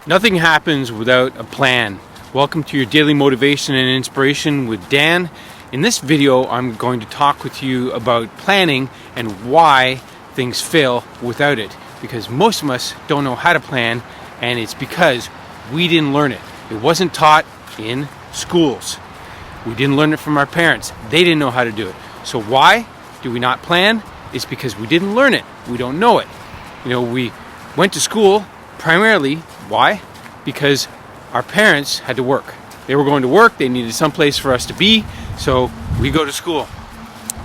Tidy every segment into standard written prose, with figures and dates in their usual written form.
Nothing happens without a plan. Welcome to your daily motivation and inspiration with Dan. In this video, I'm going to talk with you about planning and why things fail without it. Because most of us don't know how to plan, and it's because we didn't learn it. It wasn't taught in schools. We didn't learn it from our parents. They didn't know how to do it. So why do we not plan? It's because we didn't learn it. We don't know it. We went to school primarily. Why? Because our parents had to work. They were going to work. They needed some place for us to be. So we go to school.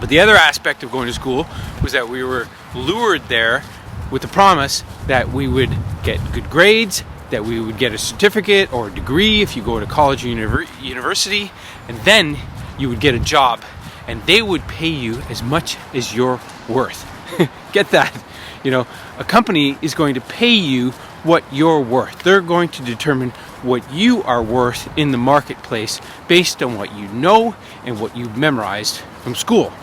But the other aspect of going to school was that we were lured there with the promise that we would get good grades, that we would get a certificate or a degree if you go to college or university, and then you would get a job, and they would pay you as much as you're worth. Get that? A company is going to pay you what you're worth. They're going to determine what you are worth in the marketplace based on what you know and what you've memorized from school.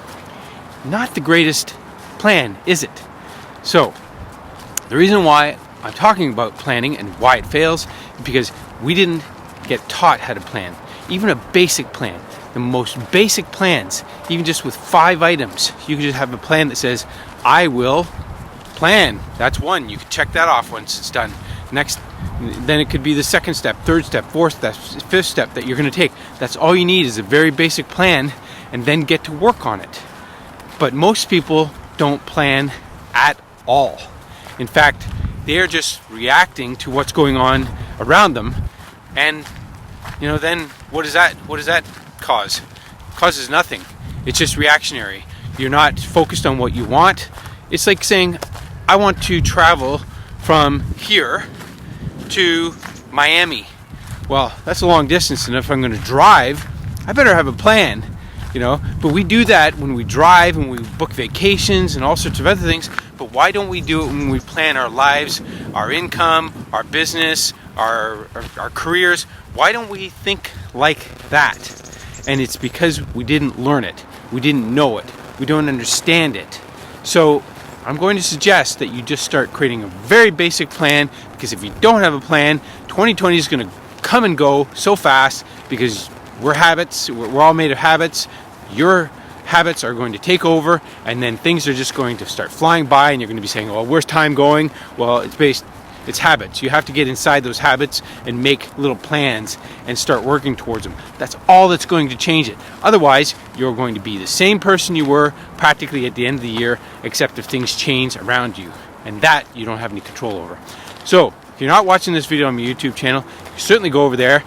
Not the greatest plan, is it? So, the reason why I'm talking about planning and why it fails is because we didn't get taught how to plan. Even a basic plan, the most basic plans, even just with 5 items, you can just have a plan that says, I will plan. That's one. You can check that off once it's done. Next, then it could be the second step, third step, fourth step, fifth step that you're going to take. That's all you need is a very basic plan, and then get to work on it. But most people don't plan at all. In fact, they're just reacting to what's going on around them, and then what does that cause? It causes nothing. It's just reactionary. You're not focused on what you want. It's like saying, I want to travel from here to Miami. Well, that's a long distance, and if I'm going to drive, I better have a plan, But we do that when we drive and we book vacations and all sorts of other things. But why don't we do it when we plan our lives, our income, our business, our careers? Why don't we think like that? And it's because we didn't learn it. We didn't know it. We don't understand it. So I'm going to suggest that you just start creating a very basic plan, because if you don't have a plan, 2020 is going to come and go so fast, because we're all made of habits. Your habits are going to take over, and then things are just going to start flying by, and you're going to be saying, well, where's time going? Well, it's habits. You have to get inside those habits and make little plans and start working towards them. That's all that's going to change it. Otherwise, you're going to be the same person you were practically at the end of the year, except if things change around you. And that you don't have any control over. So, if you're not watching this video on my YouTube channel, you certainly go over there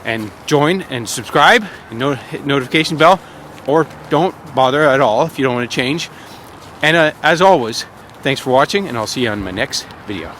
and join and subscribe and hit notification bell, or don't bother at all if you don't want to change. And as always, thanks for watching, and I'll see you on my next video.